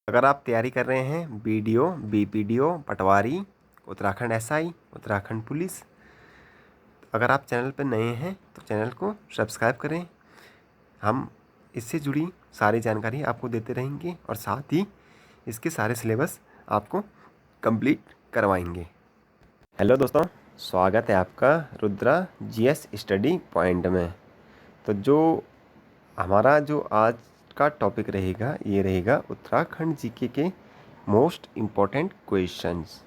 अगर आप तैयारी कर रहे हैं बीडीओ, बीपीडीओ, पटवारी, उत्तराखंड एसआई, उत्तराखंड पुलिस, अगर आप चैनल पर नए हैं तो चैनल को सब्सक्राइब करें। हम इससे जुड़ी सारी जानकारी आपको देते रहेंगे और साथ ही इसके सारे सिलेबस आपको कंप्लीट करवाएंगे। हेलो दोस्तों, स्वागत है आपका रुद्रा जीएस स्टडी पॉइंट में। तो जो हमारा जो आज का टॉपिक रहेगा ये रहेगा उत्तराखंड जीके के मोस्ट इम्पोर्टेंट क्वेश्चंस।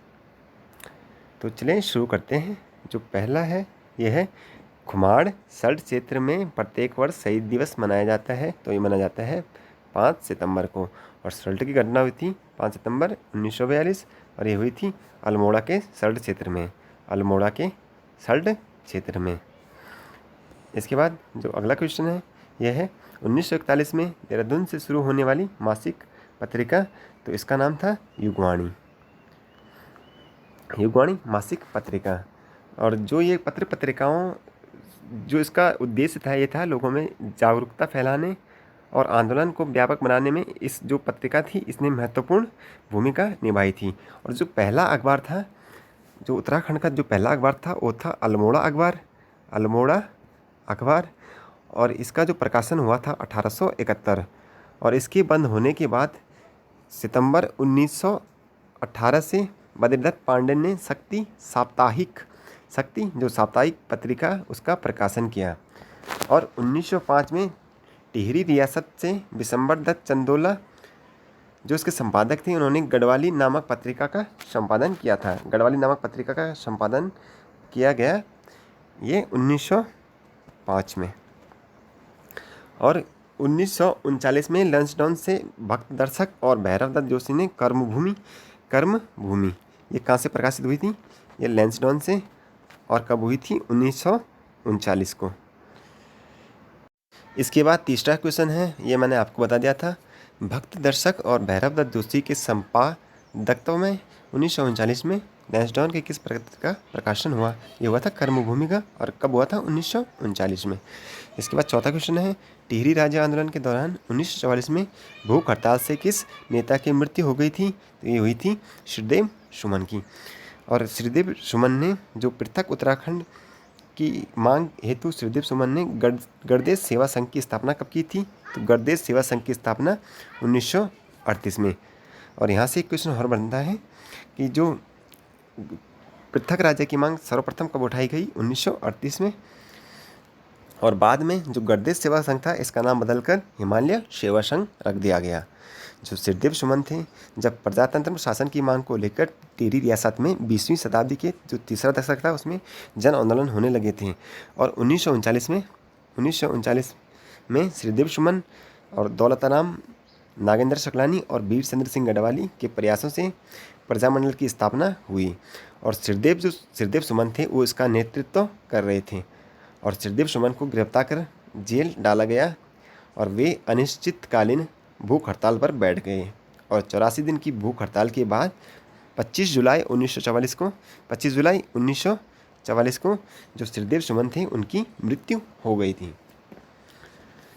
तो चलें शुरू करते हैं। जो पहला है ये है खुमाड़ सल्ट क्षेत्र में प्रत्येक वर्ष शहीद दिवस मनाया जाता है। तो ये मनाया जाता है 5 सितंबर को। और सल्ट की घटना हुई थी 5 सितंबर 1942 और ये हुई थी अल्मोड़ा के सल्ट क्षेत्र में, अल्मोड़ा के सल्ट क्षेत्र में। इसके बाद जो अगला क्वेश्चन है यह है 1941 में देहरादून से शुरू होने वाली मासिक पत्रिका, तो इसका नाम था युगवाणी, युगवाणी मासिक पत्रिका। और जो ये पत्रिकाओं जो इसका उद्देश्य था ये था लोगों में जागरूकता फैलाने और आंदोलन को व्यापक बनाने में इस जो पत्रिका थी इसने महत्वपूर्ण भूमिका निभाई थी। और जो पहला अखबार था, जो उत्तराखंड का जो पहला अखबार था वो था अल्मोड़ा अखबार, अल्मोड़ा अखबार। और इसका जो प्रकाशन हुआ था 1871 और इसके बंद होने के बाद सितंबर 1918 से बद्रीदत्त पांडे ने शक्ति जो साप्ताहिक पत्रिका उसका प्रकाशन किया। और 1905 में टिहरी रियासत से विशंबर दत्त चंदोला जो इसके संपादक थे उन्होंने गढ़वाली नामक पत्रिका का संपादन किया था। गढ़वाली नामक पत्रिका का संपादन किया गया ये 1905 में। और 1939 में लंसडाउन से भक्त दर्शक और भैरव दत्त जोशी ने कर्मभूमि ये कहाँ से प्रकाशित हुई थी? ये लंसडाउन से। और कब हुई थी? 1939 को। इसके बाद तीसरा क्वेश्चन है, ये मैंने आपको बता दिया था, भक्त दर्शक और भैरव दत्त जोशी के संपादकत्व में 1939 में लंसडाउन के किस पत्रिका का प्रकाशन हुआ? ये हुआ था कर्मभूमि का। और कब हुआ था? 1939 में। इसके बाद चौथा क्वेश्चन है, टिहरी राज्य आंदोलन के दौरान 1944 में भूख हड़ताल से किस नेता की मृत्यु हो गई थी? तो ये हुई थी श्रीदेव सुमन की। और श्रीदेव सुमन ने जो पृथक उत्तराखंड की मांग हेतु श्रीदेव सुमन ने गणदेश सेवा संघ की स्थापना कब की थी? तो गणदेश सेवा संघ की स्थापना 1938 में। और यहाँ से एक क्वेश्चन और बनता है कि जो पृथक राज्य की मांग सर्वप्रथम कब उठाई गई? 1938 में। और बाद में जो गणदेश सेवा संघ था इसका नाम बदलकर हिमालय सेवा संघ रख दिया गया। जो श्रीदेव सुमन थे जब प्रजातंत्र शासन की मांग को लेकर टिहरी रियासत में 20वीं शताब्दी के जो तीसरा दशक था उसमें जन आंदोलन होने लगे थे। और 1939 में श्रीदेव सुमन और दौलताराम नागेंद्र शुक्लानी और वीर चंद्र सिंह गढ़वाली के प्रयासों से प्रजामंडल की स्थापना हुई। और श्रीदेव सुमन थे वो इसका नेतृत्व कर रहे थे। और श्रीदेव सुमन को गिरफ्तार कर जेल डाला गया और वे अनिश्चितकालीन भूख हड़ताल पर बैठ गए। और 84 दिन की भूख हड़ताल के बाद 25 जुलाई 1944 को जो श्रीदेव सुमन थे उनकी मृत्यु हो गई थी।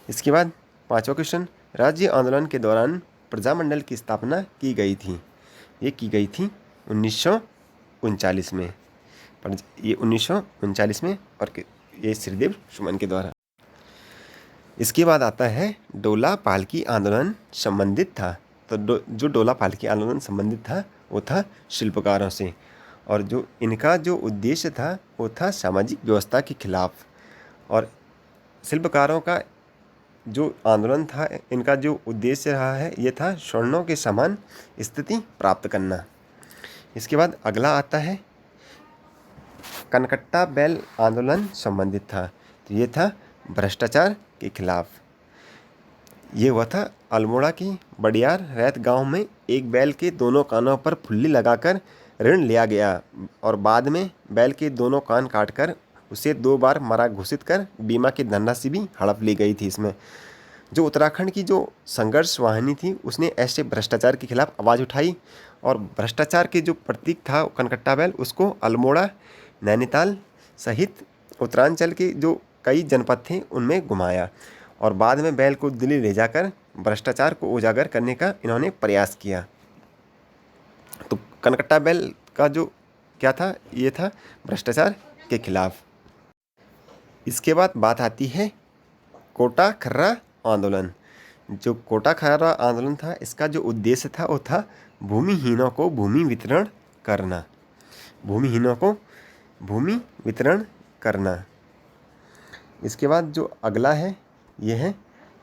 इसके बाद पांचवा क्वेश्चन, राज्य आंदोलन के दौरान प्रजामंडल की स्थापना की गई थी। ये की गई थी 1939 में। ये 1939 में और ये श्रीदेव सुमन के द्वारा। इसके बाद आता है डोला पालकी आंदोलन संबंधित था। तो जो डोला पालकी आंदोलन संबंधित था वो था शिल्पकारों से। और जो इनका जो उद्देश्य था वो था सामाजिक व्यवस्था के खिलाफ। और शिल्पकारों का जो आंदोलन था इनका जो उद्देश्य रहा है ये था स्वर्णों के समान स्थिति प्राप्त करना। इसके बाद अगला आता है कनकट्टा बैल आंदोलन संबंधित था। तो ये था भ्रष्टाचार के खिलाफ। ये हुआ था अल्मोड़ा की बडियार रैत गांव में एक बैल के दोनों कानों पर फुल्ली लगाकर ऋण लिया गया और बाद में बैल के दोनों कान काटकर उसे 2 बार मरा घोषित कर बीमा की धनराशि भी हड़प ली गई थी। इसमें जो उत्तराखंड की जो संघर्ष वाहिनी थी उसने ऐसे भ्रष्टाचार के खिलाफ आवाज़ उठाई और भ्रष्टाचार के जो प्रतीक था कनकट्टा बैल उसको अल्मोड़ा, नैनीताल सहित उत्तरांचल के जो कई जनपद थे उनमें घुमाया और बाद में बैल को दिल्ली ले जाकर भ्रष्टाचार को उजागर करने का इन्होंने प्रयास किया। तो कनकट्टा बैल का जो क्या था, ये था भ्रष्टाचार के खिलाफ। इसके बाद बात आती है कोटा खर्रा आंदोलन। जो कोटा खर्रा आंदोलन था, इसका जो उद्देश्य था वो था भूमिहीनों को भूमि वितरण करना। भूमिहीनों को भूमि वितरण करना। इसके बाद जो अगला है, ये है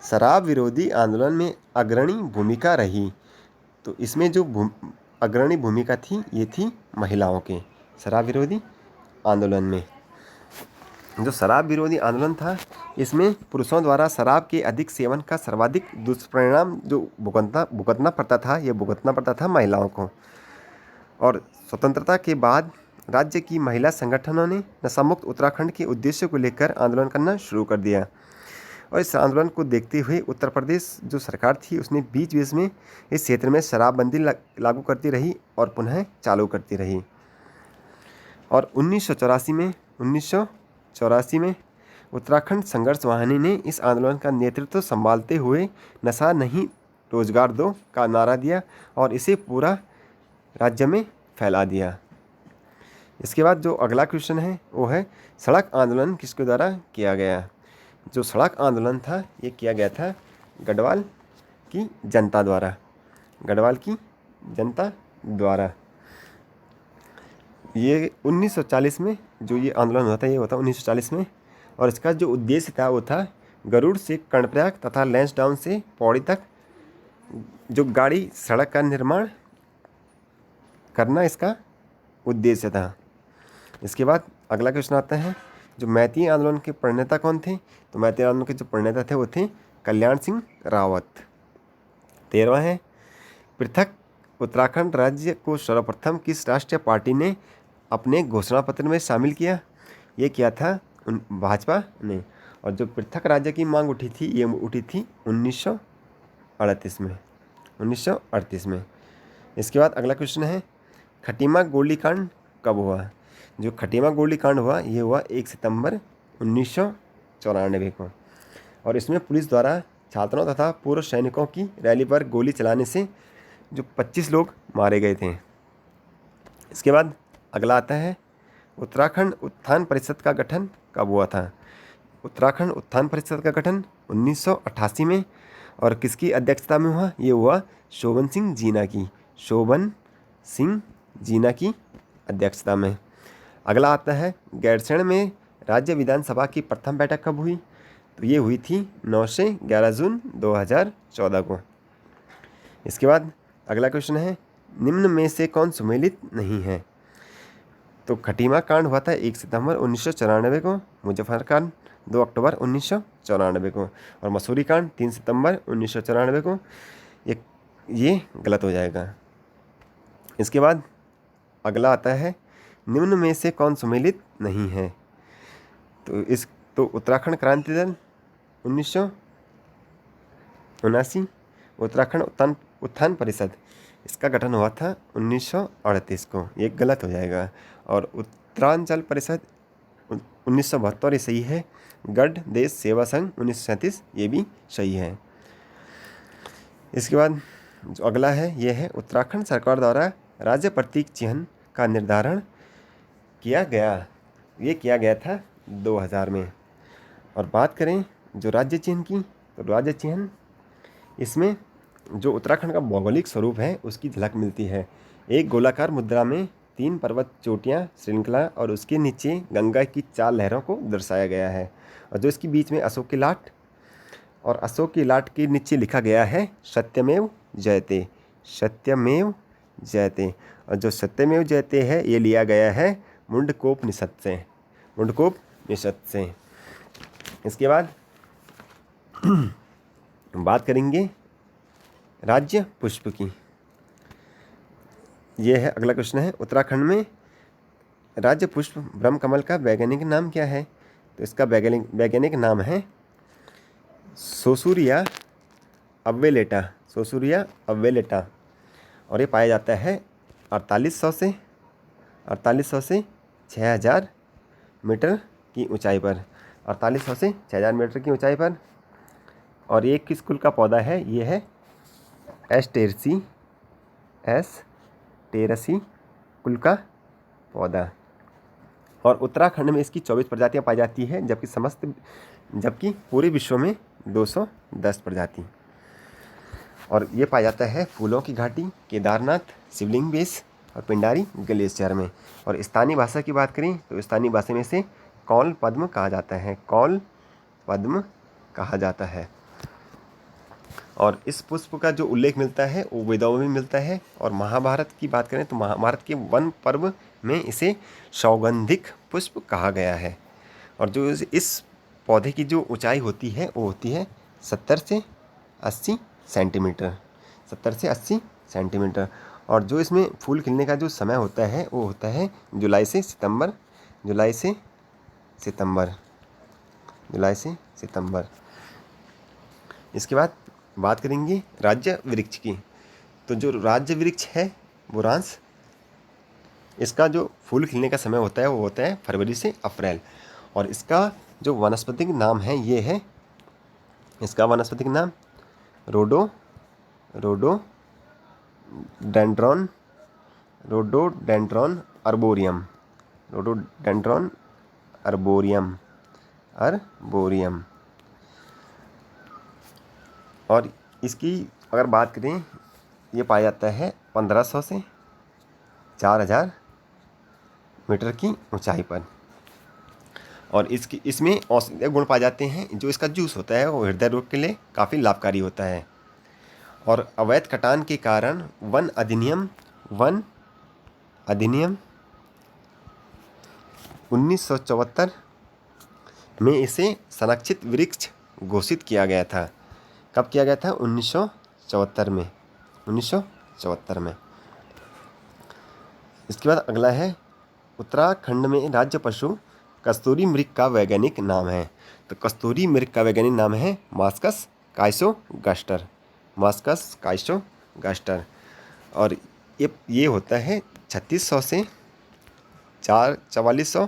शराब विरोधी आंदोलन में अग्रणी भूमिका रही। तो इसमें जो अग्रणी भूमिका थी, ये थी महिलाओं के शराब विरोधी आंदोलन में। जो शराब विरोधी आंदोलन था, इसमें पुरुषों द्वारा शराब के अधिक सेवन का सर्वाधिक दुष्परिणाम जो भुगतना पड़ता था महिलाओं को। और स्वतंत्रता के बाद राज्य की महिला संगठनों ने नशामुक्त उत्तराखंड के उद्देश्य को लेकर आंदोलन करना शुरू कर दिया। और इस आंदोलन को देखते हुए उत्तर प्रदेश जो सरकार थी, उसने बीच बीच में इस क्षेत्र में शराबबंदी लागू करती रही और पुनः चालू करती रही। और 1984 में उत्तराखंड संघर्ष वाहिनी ने इस आंदोलन का नेतृत्व संभालते हुए नशा नहीं रोजगार दो का नारा दिया और इसे पूरा राज्य में फैला दिया। इसके बाद जो अगला क्वेश्चन है, वो है सड़क आंदोलन किसके द्वारा किया गया। जो सड़क आंदोलन था, ये किया गया था गढ़वाल की जनता द्वारा। गढ़वाल की जनता द्वारा। ये 1940 में जो ये आंदोलन होता है, ये होता 1940 में। और इसका जो उद्देश्य था, वो था गरुड़ से कर्णप्रयाग तथा लैंसडाउन से पौड़ी तक जो गाड़ी सड़क का निर्माण करना इसका उद्देश्य था। इसके बाद अगला क्वेश्चन आता है, जो मैती आंदोलन के प्रणेता कौन थे। तो मैती आंदोलन के जो प्रणेता थे, वो थे कल्याण सिंह रावत। 13वां है, पृथक उत्तराखंड राज्य को सर्वप्रथम किस राष्ट्रीय पार्टी ने अपने घोषणा पत्र में शामिल किया। ये किया था भाजपा ने। और जो पृथक राज्य की मांग उठी थी, ये उठी थी 1938 में। इसके बाद अगला क्वेश्चन है, खटीमा गोलीकांड कब हुआ। जो खटीमा गोलीकांड हुआ, ये हुआ 1 सितंबर 1994 को। और इसमें पुलिस द्वारा छात्रों तथा पूर्व सैनिकों की रैली पर गोली चलाने से जो 25 लोग मारे गए थे। इसके बाद अगला आता है, उत्तराखंड उत्थान परिषद का गठन कब हुआ था। उत्तराखंड उत्थान परिषद का गठन 1988 में। और किसकी अध्यक्षता में हुआ। ये हुआ शोभन सिंह जीना की अध्यक्षता में। अगला आता है, गैरसैंण में राज्य विधानसभा की प्रथम बैठक कब हुई। तो ये हुई थी 9 से 11 जून 2014 को। इसके बाद अगला क्वेश्चन है, निम्न में से कौन सुमेलित नहीं है। तो खटीमा कांड हुआ था 1 सितंबर 1994 को। मुजफ्फर कांड 2 अक्टूबर 1994 को। और मसूरी कांड 3 सितंबर 1994 को। ये गलत हो जाएगा। इसके बाद अगला आता है, निम्न में से कौन सुमेलित नहीं है। तो उत्तराखंड क्रांति दल 1979। उत्तराखंड उत्थान परिषद, इसका गठन हुआ था 1938 को। ये गलत हो जाएगा। और उत्तरांचल परिषद 1972, ये सही है। गढ़ देश सेवा संघ 1937, ये भी सही है। इसके बाद जो अगला है, ये है उत्तराखंड सरकार द्वारा राज्य प्रतीक चिन्ह का निर्धारण किया गया। ये किया गया था 2000 में। और बात करें जो राज्य चिन्ह की, तो राज्य चिन्ह इसमें जो उत्तराखंड का भौगोलिक स्वरूप है, उसकी झलक मिलती है। एक गोलाकार मुद्रा में 3 पर्वत चोटियाँ श्रृंखला और उसके नीचे गंगा की 4 लहरों को दर्शाया गया है। और जो इसके बीच में अशोक की लाट, और अशोक की लाट के नीचे लिखा गया है सत्यमेव जयते। सत्यमेव जयते। और जो सत्यमेव जयते है, ये लिया गया है मुंडकोपनिषद से। इसके बाद बात करेंगे राज्य पुष्प की। ये है अगला क्वेश्चन है, उत्तराखंड में राज्य पुष्प ब्रह्मकमल का वैज्ञानिक नाम क्या है। तो इसका वैज्ञानिक नाम है सोसूरिया अव्वेलेटा। और ये पाया जाता है 4800 से 6000 मीटर की ऊंचाई पर। 4800 से 6000 मीटर की ऊंचाई पर और ये किस कुल का पौधा है? ये है एस्टेरेसी कुल का पौधा। और उत्तराखंड में इसकी 24 प्रजातियां पाई जाती है, जबकि पूरे विश्व में 210 प्रजाति। और ये पाया जाता है फूलों की घाटी, केदारनाथ, शिवलिंग बेस और पिंडारी ग्लेशियर में। और स्थानीय भाषा की बात करें तो स्थानीय भाषा में से कौल पद्म कहा जाता है, कौल पद्म कहा जाता है। और इस पुष्प का जो उल्लेख मिलता है वो वेदों में मिलता है। और महाभारत की बात करें तो महाभारत के वन पर्व में इसे सौगंधिक पुष्प कहा गया है। और जो इस पौधे की जो ऊंचाई होती है वो होती है 70 से 80 सेंटीमीटर, 70 से 80 सेंटीमीटर। और जो इसमें फूल खिलने का जो समय होता है वो होता है जुलाई से सितंबर। इसके बाद बात करेंगे राज्य वृक्ष की। तो जो राज्य वृक्ष है बुरांस, इसका जो फूल खिलने का समय होता है वो होता है फरवरी से अप्रैल। और इसका जो वनस्पतिक नाम है ये है, इसका वनस्पतिक नाम रोडोडेंड्रॉन अर्बोरियम। और इसकी अगर बात करें, ये पाया जाता है 1500 से 4000 मीटर की ऊंचाई पर। और इसमें औषधीय गुण पाए जाते हैं। जो इसका जूस होता है वो हृदय रोग के लिए काफ़ी लाभकारी होता है। और अवैध कटान के कारण वन अधिनियम 1974 में इसे संरक्षित वृक्ष घोषित किया गया था। कब किया गया था? 1974 में। इसके बाद अगला है उत्तराखंड में राज्य पशु कस्तूरी मृग का वैज्ञानिक नाम है। तो कस्तूरी मृग का वैज्ञानिक नाम है मास्कस काइसोगास्टर। और ये होता है 3600 से 4400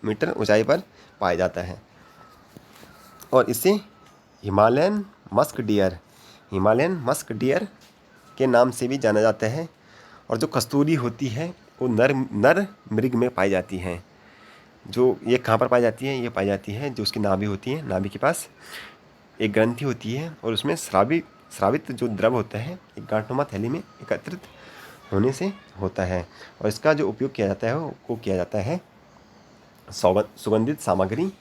मीटर ऊंचाई पर पाया जाता है। और इसे हिमालयन मस्क डियर के नाम से भी जाना जाता है। और जो कस्तूरी होती है वो नर मृग में पाई जाती है। जो ये कहाँ पर पाई जाती है? ये पाई जाती है जो उसकी नाभि होती है, नाभि के पास एक ग्रंथि होती है और उसमें स्रावित जो द्रव होता है एक गांठनुमा थैली में एकत्रित होने से होता है। और इसका जो उपयोग किया जाता है वो किया जाता है सुगंधित सामग्री।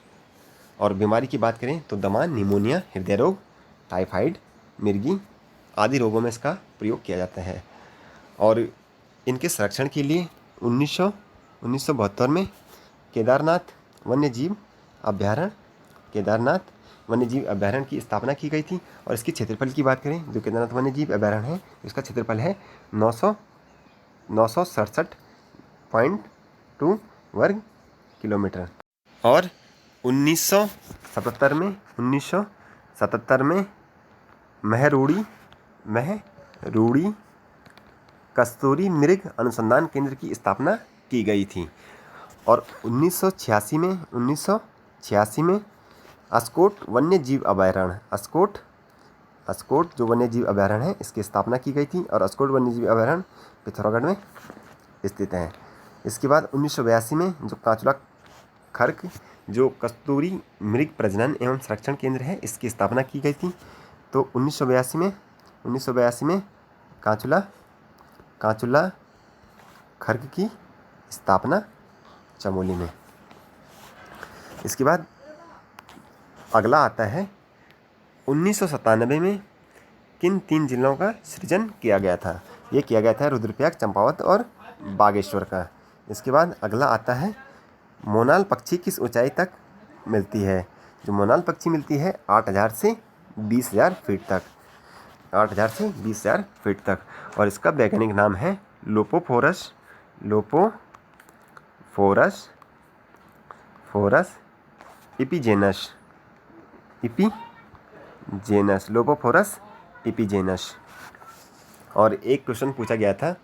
और बीमारी की बात करें तो दमा, निमोनिया, हृदय रोग, टाइफाइड, मिर्गी आदि रोगों में इसका प्रयोग किया जाता है। और इनके संरक्षण के लिए 1972 में केदारनाथ वन्य जीव अभ्यारण्य की स्थापना की गई थी। और इसकी क्षेत्रफल की बात करें, जो केदारनाथ वन्य जीव अभ्यारण्य है इसका क्षेत्रफल है 967.2 वर्ग किलोमीटर। और 1977 में महरूड़ी कस्तूरी मृग अनुसंधान केंद्र की स्थापना की गई थी। और 1986 में अस्कोट वन्य जीव अभयारण्य अस्कोट जो वन्य जीव अभयारण्य है इसकी स्थापना की गई थी। और अस्कोट वन्य जीव अभयारण्य पिथौरागढ़ में स्थित है। इसके बाद 1982 में जो कांचुला खर्क जो कस्तूरी मृग प्रजनन एवं संरक्षण केंद्र है इसकी स्थापना की गई थी। तो 1982 में कांचुला खर्क की स्थापना चमोली में। इसके बाद अगला आता है 1997 में किन 3 जिलों का सृजन किया गया था? ये किया गया था रुद्रप्रयाग, चंपावत और बागेश्वर का। इसके बाद अगला आता है मोनाल पक्षी किस ऊंचाई तक मिलती है? जो मोनाल पक्षी मिलती है 8000 से 20000 फीट तक। और इसका वैज्ञानिक नाम है लोपोफोरस इपीजेनस। और एक क्वेश्चन पूछा गया था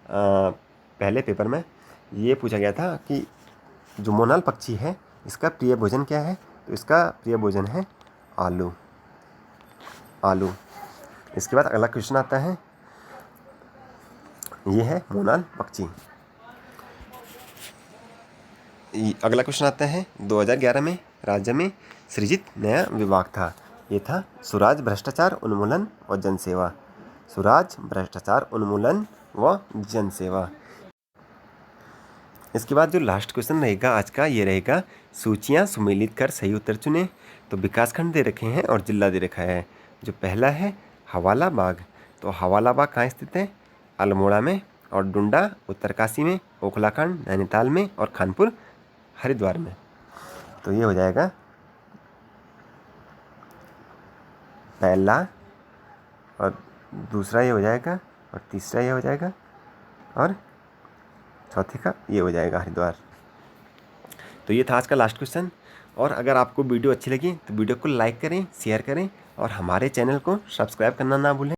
पहले पेपर में, ये पूछा गया था कि जो मोनाल पक्षी है इसका प्रिय भोजन क्या है? तो इसका प्रिय भोजन है आलू। आलू। इसके बाद अगला क्वेश्चन आता है, ये है मोनाल पक्षी। अगला क्वेश्चन आता है, 2011 में राज्य में सृजित नया विभाग था। ये था सुराज भ्रष्टाचार उन्मूलन व जनसेवा। सुराज भ्रष्टाचार उन्मूलन व जनसेवा। इसके बाद जो लास्ट क्वेश्चन रहेगा आज का, ये रहेगा सूचियाँ सुमेलित कर सही उत्तर चुने। तो विकासखंड दे रखे हैं और जिला दे रखा है। जो पहला है हवाला बाग, तो हवाला बाग कहाँ स्थित है? अल्मोड़ा में। और डुंडा उत्तरकाशी में, ओखलाखंड नैनीताल में, और खानपुर हरिद्वार में। तो ये हो जाएगा पहला, और दूसरा ये हो जाएगा, और तीसरा ये हो जाएगा, और चौथे का ये हो जाएगा हरिद्वार। तो ये था आज का लास्ट क्वेश्चन। और अगर आपको वीडियो अच्छी लगी तो वीडियो को लाइक करें, शेयर करें और हमारे चैनल को सब्सक्राइब करना ना भूलें।